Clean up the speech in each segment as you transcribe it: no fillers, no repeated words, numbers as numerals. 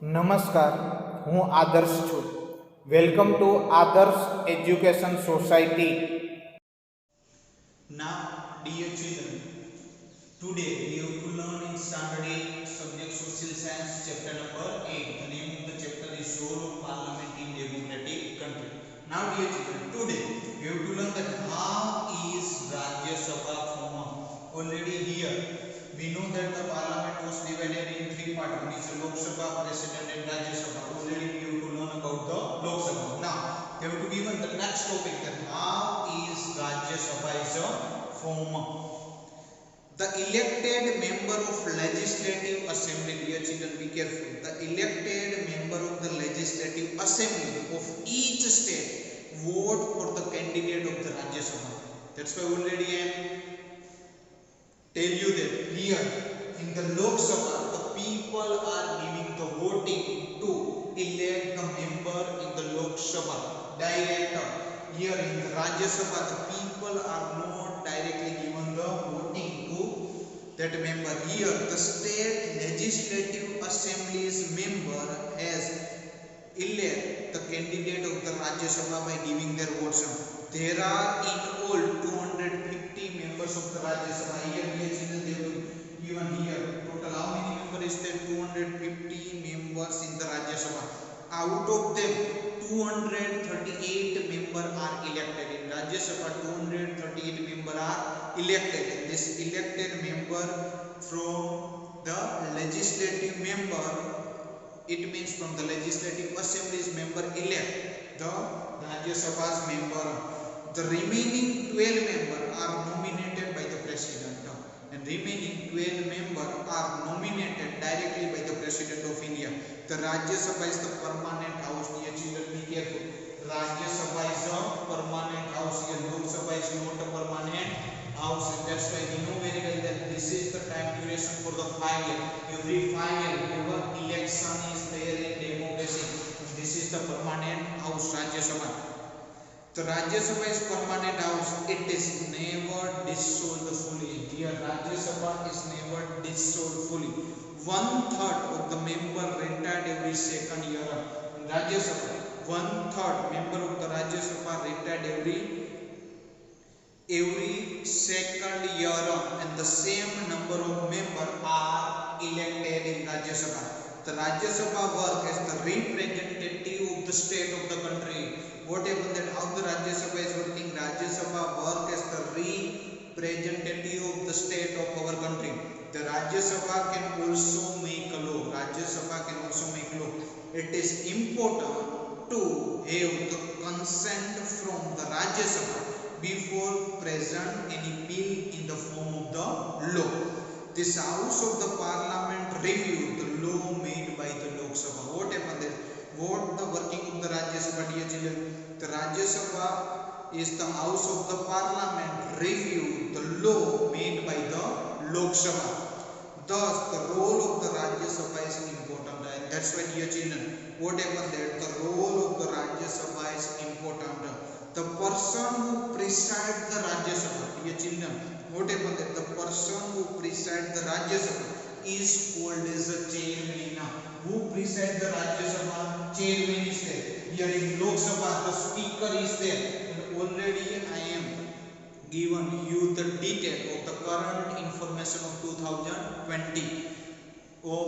નમસ્કાર, હું આદર્શ છું. વેલકમ ટુ આદર્શ education society. Now, dear children, today we have to learn in standard 8 subject social science chapter number 8. The name of the chapter is Role of Parliament in Democratic Country. Now, dear children, today we have to learn that how is Rajya Sabha formed. Already here we know that the Parliament was divided in three parts. One is the Lok Sabha, President, and Rajya Sabha. Already we have to learn about the Lok Sabha. Now, they have to given the next topic that how is Rajya Sabha is a form. The elected member of legislative assembly, dear children, be careful. The elected member of the legislative assembly of each state vote for the candidate of the Rajya Sabha. That's why already I am tell you that here in the Lok Sabha the people are giving the voting to elect the member in the Lok Sabha direct. Here in the Rajya Sabha the people are not directly given the voting to that member. Here the state legislative assembly's member has elect the candidate of the Rajya Sabha by giving their votes. There are in all 250 members of the Rajya Sabha. Here they will given here total how many members is there? 250 members in the Rajya Sabha. Out of them 238 members are elected. In Rajya Sabha 238 members are elected. This elected member from the legislative member, it means from the legislative assembly's member elect the Rajya Sabha's member. The remaining 12 members are nominated by the president, and remaining 12 members are nominated directly by the president of India. The Rajya Sabha is the permanent house. Dear children, be careful. Rajya Sabha is a permanent house. Here Lok Sabha is not a permanent house, and that's why we know very well that this is the time duration for the 5 years. Every 5 years, ever election is there in democracy. This is the permanent house, Rajya Sabha. The Rajya Sabha is permanent house. It is never dissolved fully. Dear, Rajya Sabha is never dissolved fully. 1/3 of the member retired every second year. In Rajya Sabha, 1/3 member of the Rajya Sabha retired every second year, and the same number of members are elected in Rajya Sabha. The Rajya Sabha work as the representative of the state of the country. What happened that how the Rajya Sabha is working? Rajya Sabha work as the representative of the state of our country. The Rajya Sabha can also make a law. Rajya Sabha can also make law. It is important to have the consent from the Rajya Sabha before present any bill in the form of the law. This house of the parliament reviewed the law made by the Lok Sabha. What happened there? What the working of the Rajya Sabha, dear children? The Rajya Sabha is the house of the parliament review the law made by the Lok Sabha. Thus the role of the Rajya Sabha is important, and that's why, dear children, what happened there? The role of the Rajya Sabha is important. The person who presides the Rajya Sabha, dear children, what happened there? The person who presides the Rajya Sabha is called as a chairman. Who presides the Rajya Sabha? Chairman is there. Here in Lok Sabha the speaker is there, and already I am given you the detail of the current information of 2020 of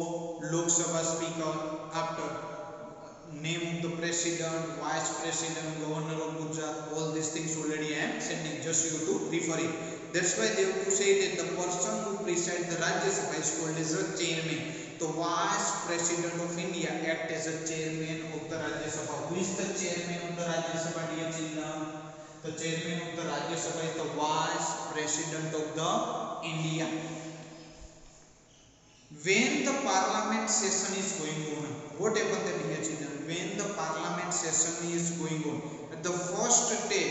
Lok Sabha speaker, after name of the president, vice president, governor of Gujarat, all these things already I am sending, just you to refer it. That's why they have to say that the person who presides the Rajya Sabha is called as a chairman. The vice president of India act as a chairman of the Rajya Sabha. Who is the chairman of the Rajya Sabha, dear children? The chairman of the Rajya Sabha is the vice president of the India. When the parliament session is going on, what happened there, dear children? When the parliament session is going on, at the first day,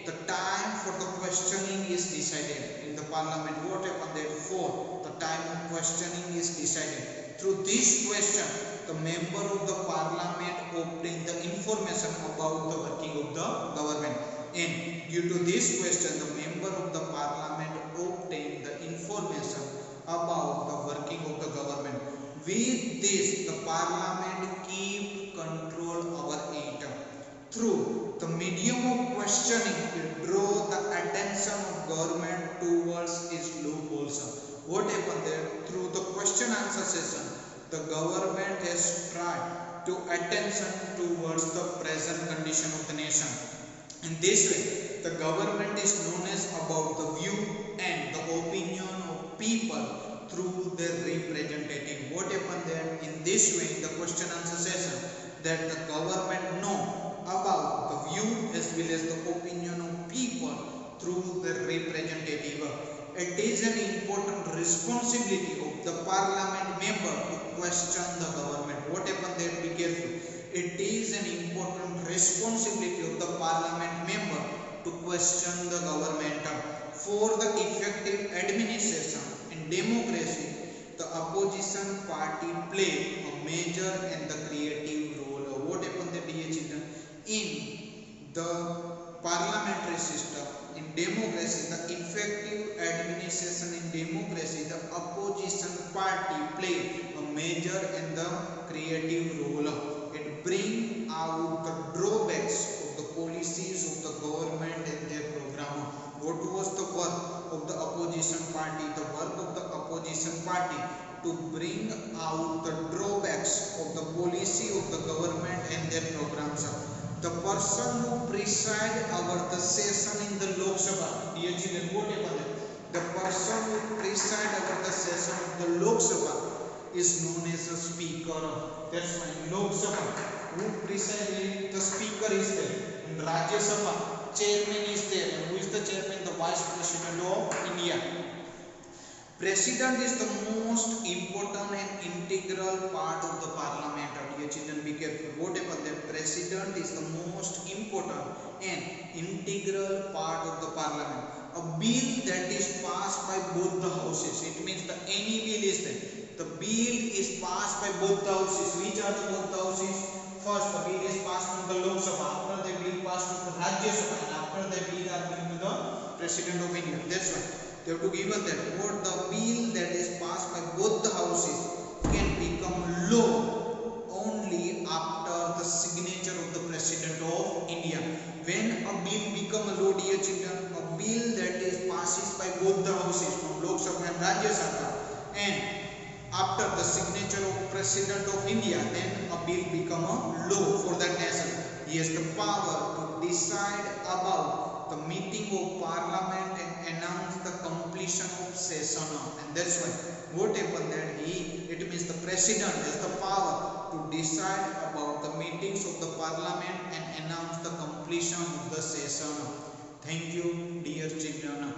the time for the questioning is decided in the parliament. What happened there? For the time of questioning is decided. Through this question, the member of the parliament obtain the information about the working of the government, and due to this question, the member of the parliament obtain the information about the working of the government. With this, the parliament keep control over it. Through the medium of questioning, it draw the attention of government towards its loopholes. What happened there? Through the question answer session, the government has tried to attention towards the present condition of the nation. In this way, the government is known as about the view and the opinion of people through their representative. What happened there? In this way, in the question answer session, that the government know about the view as well as the opinion of people through their representative. It is an important responsibility of the parliament member to question the government. What happened there? Be careful. It is an important responsibility of the parliament member to question the government. For the effective administration in democracy, the opposition party play a major and the creative role. What happened there, dear children? In the parliamentary system, in democracy, the effective administration in democracy, the opposition party play a major and the creative role. It bring out the drawbacks of the policies of the government and their program. What was the work of the opposition party? The work of the opposition party to bring out the drawbacks of the policy of the government and their programs. The person who preside over the session in the Lok Sabha, dear children, what happened? The person who preside over the session of the Lok Sabha is known as a speaker. That's why in Lok Sabha, who presides, the speaker is there. In Rajya Sabha, chairman is there. And who is the chairman? The vice president of India. President is the most important and integral part of the parliament. Dear children, be careful. What happened? The president is the most important and integral part of the parliament. A bill that is passed by both the houses. It means that any bill is there. The bill is passed by both the houses. Which are the both the houses? First, the bill is passed from the Lok Sabha. After the bill passed to the Rajya Sabha, and after the bill are going to the President of India. That's why they have to give us that. What the bill that is passed by both the houses can become law only after the signature of the President of India. When a bill become a law, dear children, a bill that is passes by both the houses from Lok Sabha and Rajya Sabha, and after the signature of President of India, then a bill become a law for that nation. He has the power to decide about the meeting of parliament and announce the completion of session. And that's why what happened that it means the president has the power to decide about the meetings of the parliament and announce the completion of the session. Thank you, dear children.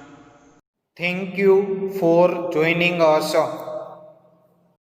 Thank you for joining us